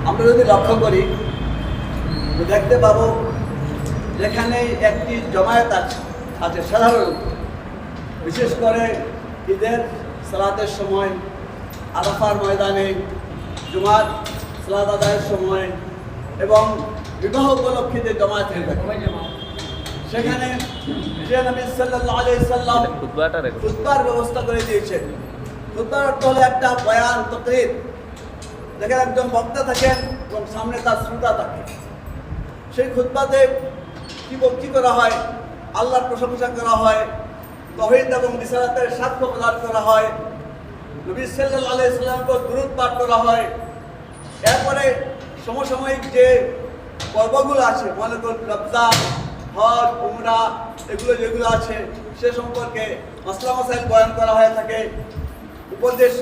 আমরা যদি লক্ষ্য করি দেখতে পাবো যেখানে একটি জমায়েত আছে সাধারণত, বিশেষ করে ঈদের সালাতের সময়, আরাফার ময়দানে, জুমার সালাত আদায়ের সময় এবং বিবাহ উপলক্ষে যে জমায়েত হয়ে থাকে, সেখানে নবী সাল্লাল্লাহু আলাইহি সাল্লাম খুতবার ব্যবস্থা করে দিয়েছেন। খুতবার অর্থ হলো একটা বয়ান, তাকরীর, যেখানে একজন বক্তা থাকেন এবং সামনে তার শ্রোতা থাকে। সেই খুতবাতে কি করা হয়? আল্লাহর প্রশংসা করা হয়, তাওহীদ এবং রিসালাতের সাক্ষ্য প্রদান করা হয়, নবী সাল্লাল্লাহু আলাইহি সাল্লামকে দুরূদ পাঠ করা হয়। এরপরে সমসাময়িক যে পর্বগুলো আছে, মনে করুন রমজান, হজ, উমরা, এগুলো যেগুলো আছে সে সম্পর্কে মাসলা মাসাইল বয়ান করা হয়ে থাকে, উপদেশ,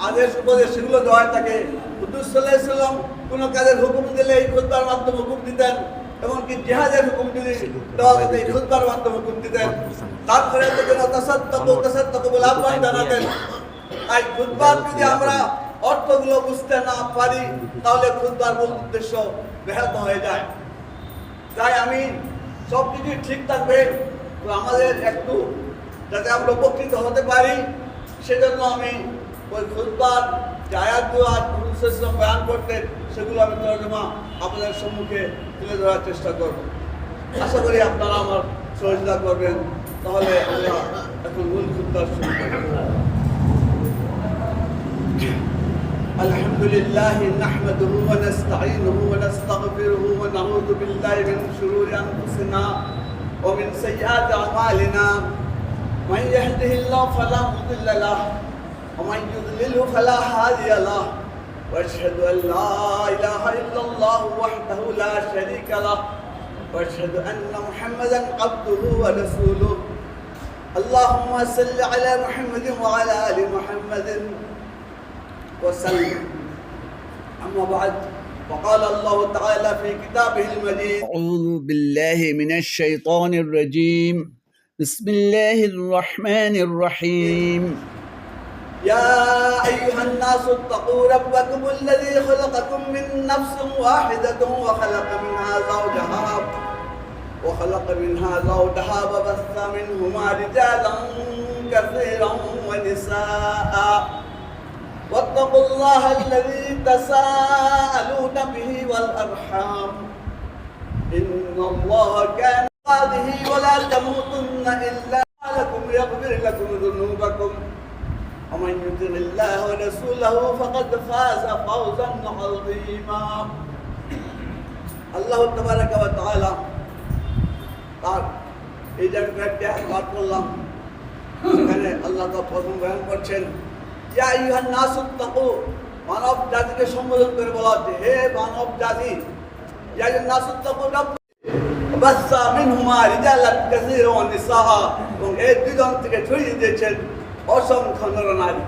আদেশ উপদেশ সেগুলো দেওয়া হয়ে থাকে। হুজুর সাল্লাল্লাহু আলাইহি সাল্লাম কোনো কাজের হুকুম দিলে এই খুতবার মাধ্যমে হুকুম দিতেন, এমনকি জিহাদের হুকুম দিলে দেওয়া হতো এই খুতবার মাধ্যমে হুকুম দিতেন। তারপরে তাসাদ্দাকু বলে আহ্বান জানাতেন। তাই খুতবার যদি আমরা অর্থগুলো বুঝতে না পারি তাহলে খুতবার মূল উদ্দেশ্য ব্যাহত হয়ে যায়। তাই আমি সব কিছু ঠিক থাকবে, তো আমাদের একটু যাতে আমরা উপকৃত হতে পারি সেজন্য আমি ওই খুতবার যে আয়াতগুলো বয়ান করতেন সেগুলো আমি তর্জমা আপনাদের সম্মুখে তুলে ধরার চেষ্টা করব। আশা করি আপনারা আমার সহযোগিতা করবেন। তাহলে আমরা এখন মূল খুতবা শুরু করব। الحمد لله نحمده ونستعينه ونستغفره ونعوذ بالله من شرور أنفسنا ومن سيئات أعمالنا من يهده الله فلا مضل له ومن يضلله فلا هادي له وأشهد أن لا إله إلا الله وحده لا شريك له وأشهد أن محمدا عبده ورسوله اللهم صل على محمد وعلى آل محمد وسلم. أما بعد وقال الله تعالى في كتابه المجيد أعوذ بالله من الشيطان الرجيم بسم الله الرحمن الرحيم يا أيها الناس اتقوا ربكم الذي خلقكم من نفس واحدة وخلق منها زوجها وبث منهما رجالا كثيرا ونساء واتقوا الله الذي تساءلون به والأرحام إن الله كان به ولا تموتن إلا لكم يغفر لكم ذنوبكم ومن يطع الله ورسوله فقد فاز فوزا عظيما. আল্লাহ তাবারাক ওয়া তাআলা তার এই জায়গাটা পাঠ করলাম, সেখানে আল্লাহ তাআলা প্রথম বয়ান করছেন ইয়া আইয়ুহান নাস ইত্তাকু, মানব জাতিকে সম্বোধন করে বলা হচ্ছে হে মানব জাতি, ইয়া আইয়ুহান নাস ইত্তাকু রাব্বাকুম বাসসা মিনহুমা রিজালান কাসীরা ওয়া নিসা, এবং এই দুজন থেকে ছড়িয়ে দিয়েছেন অসংখ্য নরনারী।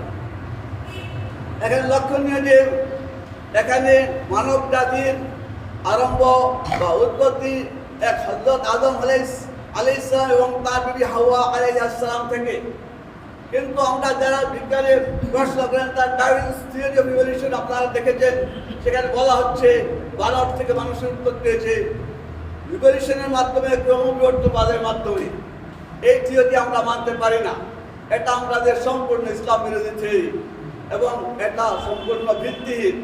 এখানে লক্ষণীয় যে এখানে মানব জাতির আরম্ভ বা উৎপত্তি এক হযরত আদম আলাইহিস সালাম এবং তার বিবি হাওয়া আলাইহিস সালাম থেকে। কিন্তু আমরা যারা বিজ্ঞানের প্রশ্ন করেন তার ডারউইনস থিওরি অফ ইভলিউশন আপনারা দেখেছেন, সেখানে বলা হচ্ছে বানর থেকে মানুষের উৎপত্তি হয়েছে ইভলিউশনের মাধ্যমে, ক্রমবিবর্তনবাদের মাধ্যমে। এই থিওরি আমরা মানতে পারি না, এটা আমাদের সম্পূর্ণ ইসলাম বিরোধী থিওরি এবং এটা সম্পূর্ণ ভিত্তিহীন।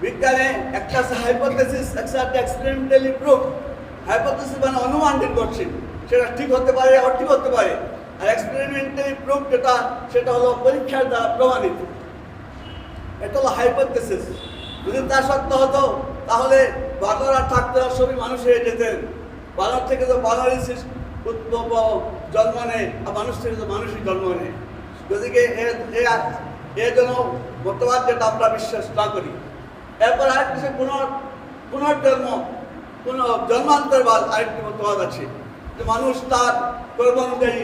বিজ্ঞানে একটা হাইপোথেসিস, একটা এক্সপেরিমেন্টালি প্রুফ। হাইপোথেসিস মানে অনুমান করছে, সেটা ঠিক হতে পারে অঠিক হতে পারে, আর এক্সপেরিমেন্টালি প্রুফ যেটা সেটা হলো পরীক্ষার দ্বারা প্রমাণিত। এটা হলো হাইপোথেসিস। যদি তা সত্য হতো তাহলে বানর আর থাকতে সবই মানুষ হয়ে যেতেন। বানর থেকে তো বানরই উদ্ভব জন্ম নেয়, আর মানুষ থেকে তো মানুষই জন্ম নেয়। গতিকে এর জন্য মতবাদ যেটা আমরা বিশ্বাস না করি। এরপর আরেকটি পুনর্জন্ম, জন্মান্তরবাদ আরেকটি মতবাদ আছে যে মানুষ তার কর্ম অনুযায়ী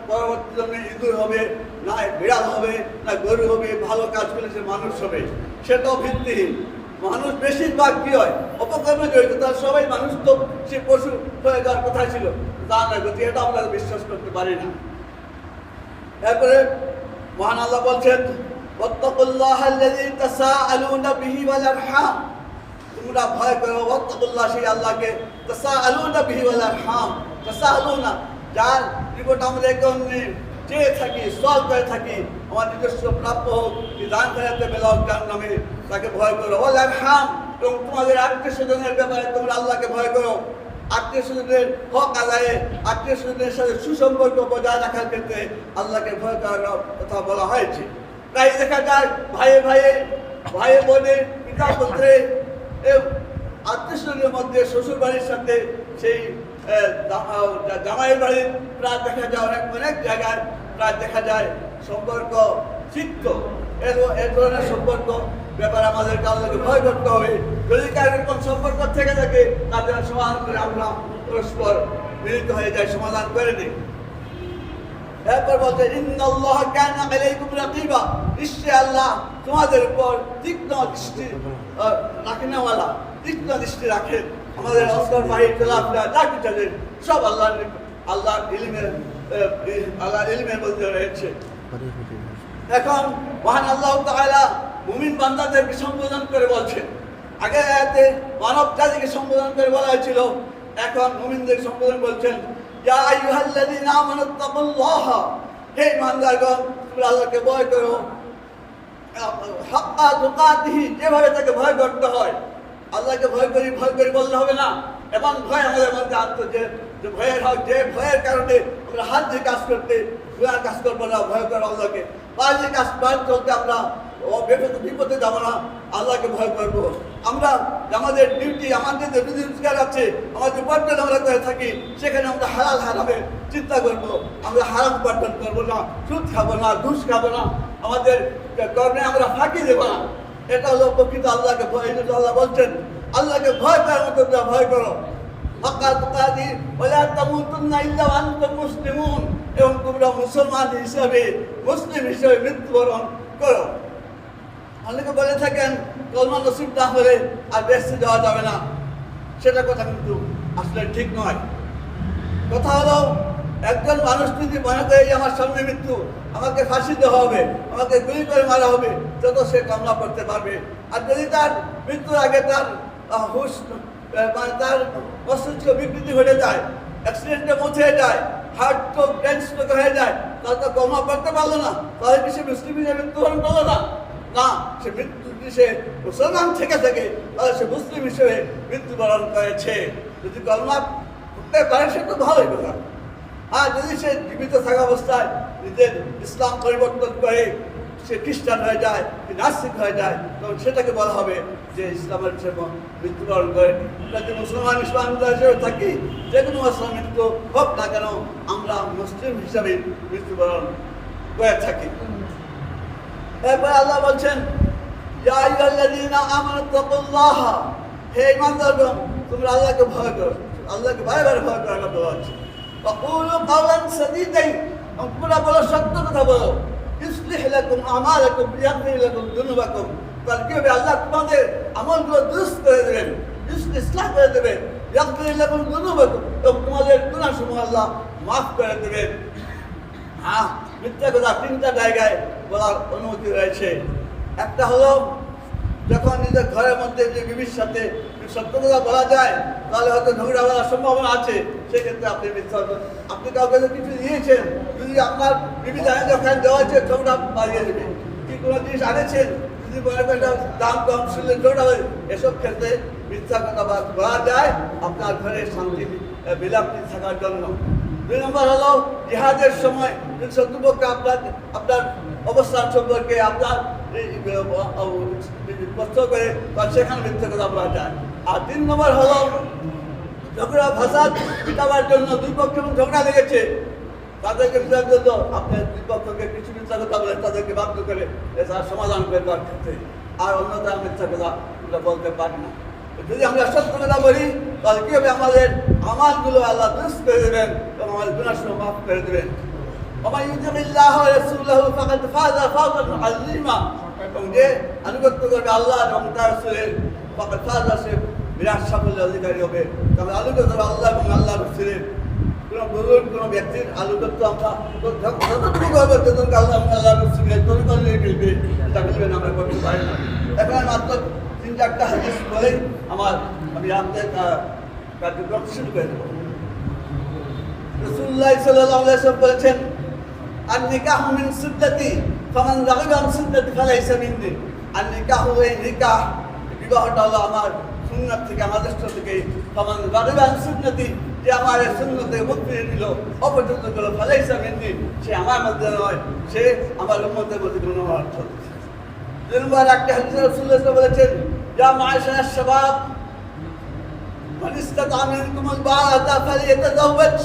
পরবর্তী জন্মে ইঁদুর হবে, না বিড়াল হবে, না গরু হবে, ভালো কাজ করলে সে মানুষ হবে। সেটাও ভিত্তিহীন। মানুষ বেশিরভাগ কি হয় অপকর্মে জড়িত, তার সবাই মানুষ তো সে পশু হয়ে যাওয়ার কথা ছিল, তা না গতি এটা আমরা বিশ্বাস করতে পারি না। এরপরে মহান আল্লাহ বলছেন ওয়াত্তাকুল্লাহ আল্লাযী তাসাআলুনা বিহি ওয়াল আরহাম, তোমরা ভয় করো ওয়াত্তাকুল্লাহ সেই আল্লাহকে, তাসাআলুনা বিহি ওয়াল আরহাম, তাসাআলুনা যার নিকট আমরা একে অন্যের চেয়ে থাকি, সওয়াল করে থাকি, আমার নিজস্ব প্রাপ্য হোক কি দান খয়রাতে বেলাও তার নামে, তাকে ভয় করো। ওয়াল আরহাম, এবং তোমাদের আত্মীয় স্বজনের ব্যাপারে তোমরা আল্লাহকে ভয় করো। আত্মীয় স্বজনের হক আদায়ে, আত্মীয় স্বজনের সাথে সুসম্পর্ক বজায় রাখার ক্ষেত্রে আল্লাহকে ভয় করার কথা বলা হয়েছে। তাই দেখা যায় ভাইয়ে ভাইয়ে, ভাইয়ে বোনে, পিতা পুত্রে, আত্মীয় স্বজনের মধ্যে শ্বশুর বাড়ির সাথে সেই জামাইয়ের বাড়ির প্রায় দেখা যায় অনেক জায়গায় প্রায় দেখা যায় সম্পর্ক চিত্ত, এর ধরনের সম্পর্ক ব্যাপারে আমাদেরকে আল্লাহকে ভয় করতে হবে। যদি কার এরকম সম্পর্ক থেকে থাকে তাদের সমাধান করে আমরা পরস্পর মিলিত হয়ে যাই, সমাধান করে দিই। এরপর বলছে ইন্নাল্লাহা কানা আলাইকুম রাকিবা, নিশ্চয় আল্লাহ তোমাদের উপর তীক্ষ্ণ দৃষ্টি রাখেনওয়ালা, তীক্ষ্ণ দৃষ্টি রাখেন। আমাদের অন্তর বাহির চলাফেরা যা কিছু সব আল্লাহর ইলমের মধ্যে রয়েছে। এখন মহান আল্লাহ তাআলা মুমিন বান্দাদেরকে সম্বোধন করে বলছেন। আগে আয়াতে মানব জাতিকে সম্বোধন করে বলা হয়েছিল, এখন মুমিনদের সম্বোধন বলছেন ইয়া আইয়ুহাল্লাযীনা আমানুত্তাকুল্লাহ, হে ইমানদারগণ তোমরা আল্লাহকে ভয় করো, হাক্কা তুকাতিহি, যেভাবে তাকে ভয় করতে হয়। আল্লাহকে ভয় করি বললে হবে না, এবং ভয় আমাদের মধ্যে আনতে যে ভয়ের হক, যে ভয়ের কারণে আমরা হাত দিয়ে কাজ করতে গুনার কাজ করবো না, ভয় করো আল্লাহকে। বাজে কাজ চলতে আমরা বিপদে যাবো না, আল্লাহকে ভয় করবো। আমরা আমাদের ডিউটি, আমাদের যে রোজগার আছে, আমাদের উপার্জন আমরা করে থাকি, সেখানে আমরা হালাল হারামের চিন্তা করবো। আমরা হারাম উপার্জন করবো না, সুদ খাবো না, ঘুষ খাবো না, আমাদের কর্মে আমরা ফাঁকি দেবো না। এটা হলো প্রকৃত আল্লাহকে ভয়। আল্লাহ বলছেন আল্লাহকে ভয় করার মতো ভয় করো, হাক্কা তুকাতিহি ওয়ালা তামুতুন্না ইল্লা ওয়া আনতুম মুসলিমুন, এবং তোমরা মুসলমান হিসেবে, মুসলিম হিসেবে মৃত্যুবরণ করো। অনেকে বলে থাকেন কলমা নসিব না হলে আর বেহেশতে যাওয়া যাবে না, সেটা কথা কিন্তু আসলে ঠিক নয়। কথা হলো একজন মানুষ যদি মনে করে যে আমার সামনে মৃত্যু, আমাকে ফাঁসি দেওয়া হবে, আমাকে গুলি করে মারা হবে, তত সে কামনা করতে পারবে। আর যদি তার মৃত্যুর আগে তার হুশ মানে তার মস্তিষ্ক বিকৃতি ঘটে যায়, অ্যাক্সিডেন্টে মুছে যায়, হার্ট স্ট্রোক, ব্রেন স্ট্রোক হয়ে যায়, তাহলে তো কামনা করতে পারলো না, তাহলে কি সে মুসলিম হিসেবে মৃত্যুবরণ করলো না? না, সে মৃত্যু সে মুসলমান থেকে তাহলে সে মুসলিম হিসেবে মৃত্যুবরণ করেছে। যদি কলমা করতে পারে সে তো ভালোই কথা। আর যদি সে জীবিত থাকা অবস্থায় নিজের ইসলাম পরিবর্তন করে সে খ্রিস্টান হয়ে যায়, নাস্তিক হয়ে যায়, তখন সেটাকে বলা হবে যে ইসলামের হিসেবে মৃত্যুবরণ করেনি। যদি মুসলমান ইসলাম হিসেবে থাকি, যে কোনো মুসলমান মৃত্যু হোক না কেন, আমরা মুসলিম হিসাবে মৃত্যুবরণ করে থাকি। এরপরে আল্লাহ বলছেন ইয়া আইয়ুহাল্লাযীনা আমানুত্তাকুল্লাহ, হে ঈমানদারগণ তোমরা আল্লাহকে ভয় করো। আল্লাহকে বারবার ভয় করার কথা বলছে। ওয়াকুলু কাওলান সাদীদান, তোমরা বলো সত্য কথা বলো। ইসলিহ লাকুম আমালাকুম ইয়াগফির লাকুম যুনুবাকুম, তাহলে কি হবে? আল্লাহ তোমাদের আমলগুলো দুরুস্ত করে দেবেন, ইসলাহ করে দেবেন। ইয়াগফির লাকুম যুনুবাকুম, এবং তোমাদের গুনাহসমূহ আল্লাহ মাফ করে দেবেন। হ্যাঁ, মিথ্যা কথা তিনটা জায়গায় বলার অনুমতি রয়েছে। একটা হলো যখন নিজের ঘরের মধ্যে যে বিবির সাথে সত্য কথা বলা যায়, তাহলে হয়তো ঝগড়া বলার সম্ভাবনা আছে, সেক্ষেত্রে আপনি মিথ্যা, আপনি কাউকে কিছু দিয়েছেন, যদি আপনার বিবি জানে যে ওখানে দেওয়া হয়েছে, ঝগড়া বাড়িয়ে দেবে। কি কোনো জিনিস আনেছেন, যদি মনে করেন দাম কম শুনলে ঝগড়া হবে, এসব ক্ষেত্রে মিথ্যা কথা বলা যায় আপনার ঘরে শান্তি বিলাপতি থাকার জন্য। 2 নম্বর হলো জিহাদের সময় শত্রুপক্ষ আপনার অবস্থান সম্পর্কে আপনার প্রশ্ন করে সেখানে মিথ্যা কথা বলা যায়। আর 3 নম্বর হলো ঝগড়া ফাসাদ মিটাবার জন্য দুই পক্ষ ঝগড়া লেগেছে, তাদেরকে বিচার জন্য আপনার দুই পক্ষকে কিছু মিথ্যা কথা বলে তাদেরকে বাধ্য করে তার সমাধান করে দেওয়ার ক্ষেত্রে। আর অন্যতা মিথ্যা কথা আমরা বলতে পারি না। যদি আমরা সত্য কথা বলি তাহলে কি হবে? আমাদের আমালগুলো আল্লাহ দুরুস্ত করে দেবেন এবং আমাদের গুনাহসমূহ মাফ করে দেবেন। ওয়া ইউতিল্লাহ ওয়া রাসূলুহু ফাকাদ ফাযা ফাওজান আযীমা, এবং যে আনুগত্য করবে আল্লাহ এবং তার রাসূলের, ফাকাদ ফাযা, সে বিরাট সাফল্যের অধিকারী হবে। তবে আনুগত্য করবে আল্লাহ এবং আল্লাহর রাসূলের, কোনো বুজুর্গ কোনো ব্যক্তির আনুগত্য আমরা যতটুকুভাবে যতটুকু আল্লাহ রসুলের তরিকল নিয়ে গেলবে এটা বলবেন আমরা করতে পারি না। এখন মাত্র 3-4টা হাদিস বলেই আমি আপনাদের কার্যক্রম শুরু করে দেবো। রাসূলুল্লাহ সাল্লাল্লাহু আলাইহি ওয়াসাল্লাম বলেছেন, আর নিকাহ মিন সুন্নতি ফামান রাগিবা আন সুন্নতি ফালাইসা মিন্নি। আর নিকাহ এই নিকাহ বিবাহটা হলো আমার সুন্নাত থেকে, আমার আদর্শ থেকে। ফামান রাগিবা আন সুন্নতি, যে আমার এই সুন্নতে মুখ ফিরিয়ে দিল, অপছন্দ করলো, ফালাইসা মিন্নি, সে আমার মধ্যে নয়, সে আমার উম্মতের মধ্যে কোনো অর্থ। 2 নম্বর একটা হাদিসে রাসূলুল্লাহ সাল্লাল্লাহু আলাইহি ওয়াসাল্লাম বলেছেন, ইয়া মা'আশারাশ শাবাব মান ইসতাতা মিনকুমুল বা'আতা ফালিয়াতাযাওয়াজ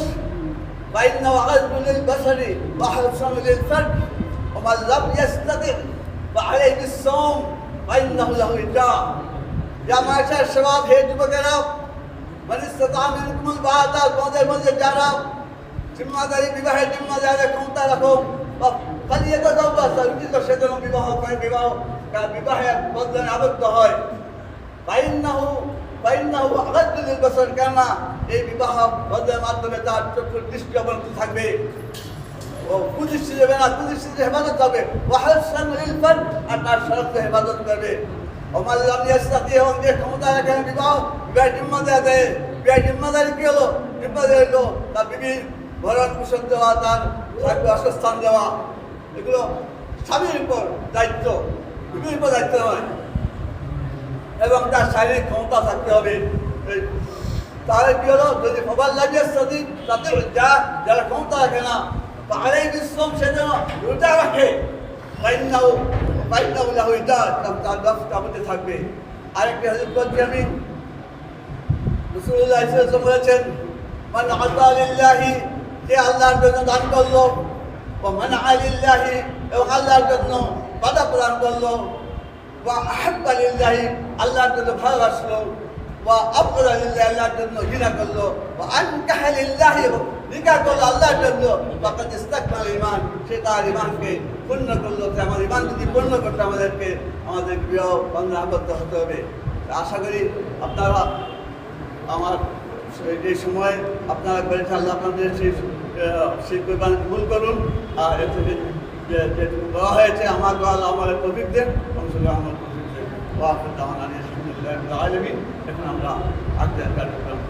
فإنه أغض للبصر وأحسن للفرج ومن لم يستطع فعليه بالصوم فإنه له وجاء। يا معشر الشباب হে যুবকেরা, মান ইসতাতা মিনকুমুল বা'আতা, তোমাদের মধ্যে যারা জিম্মাদারি বিবাহের জিম্মাদারি ক্ষমতা রাখো, ফালিয়াতাযাওয়াজ, সে যেন বিবাহ করে, বিবাহে বন্ধনে আবদ্ধ হয়। ফাইন্নাহু আগাদ্দু লিলবাসার, কেননা এই বিবাহ বন্ধনের মাধ্যমে তার চক্ষুর দৃষ্টি অবনত থাকবে, ও কুদৃষ্টি যাবে না, কুদৃষ্টিতে হেফাজত হবে। ওয়াহসান লিলফারজ, আর তার শরফকে হেফাজত করবে। ওমান লাম ইয়াস্তাতি, এবং যে ক্ষমতা রাখে বিবাহের জিম্মাদারি দেয়, বিবাহের জিম্মাদারি কি হলো? জিম্মাদারি হলো তার বিবির ভরণ পোষণ দেওয়া, তার থাকবে বাসস্থান দেওয়া, এগুলো স্বামীর উপর দায়িত্ব, বিবির উপর দায়িত্ব নয়। এবং তার শারীরিক ক্ষমতা থাকতে হবে। তাহলে কি হলো? যদি মোবাইল লাগিয়ে সাথে তাতে যারা ক্ষমতা রাখে না, তাহলে বিশ্রম সে যেন রোজা রাখে, তার ব্যবস্থা আমাদের থাকবে। আরেকটি হাদিস বলছি আমি, রাসূলুল্লাহ সাল্লাল্লাহু আলাইহি ওয়াসাল্লাম বলেছেন, মান আতা লিল্লাহি, যে আল্লাহর জন্য দান করলো, ও মানআ লিল্লাহি, এবং আল্লাহর জন্য বাধা প্রদান করলো, ওয়া আহাব্বা লিল্লাহি, আল্লাহর জন্য ভালোবাসলো, ওয়া আবগযা লিল্লাহি, আল্লাহর জন্য ঘৃণা করলো, ওয়া আনকাহা লিল্লাহি, নিকাহ করলো আল্লাহর জন্য, ফাকাদ ইসতাকমাল ঈমান, সে তার ঈমানকে পূর্ণ করলো। আমার ঈমান যদি পূর্ণ করতে আমাদেরকে বিবাহ বন্ধনে আবদ্ধ হতে হবে। আশা করি আপনারা আমার এই সময় আপনারা করেছেন, আল্লাহ আপনাদের সেই কোরবানি কবুল করুন। আর এর থেকে যেটুকু দেওয়া হয়েছে আমার দোয়া আমাদের তৌফিকদের অংশগ্রহণ আমার তৌফিকদের ওয়াফিদ দাওয়ানা আলহামদুলিল্লাহি রাব্বিল আলামিন। এখন আমরা আজকের কার্যক্রম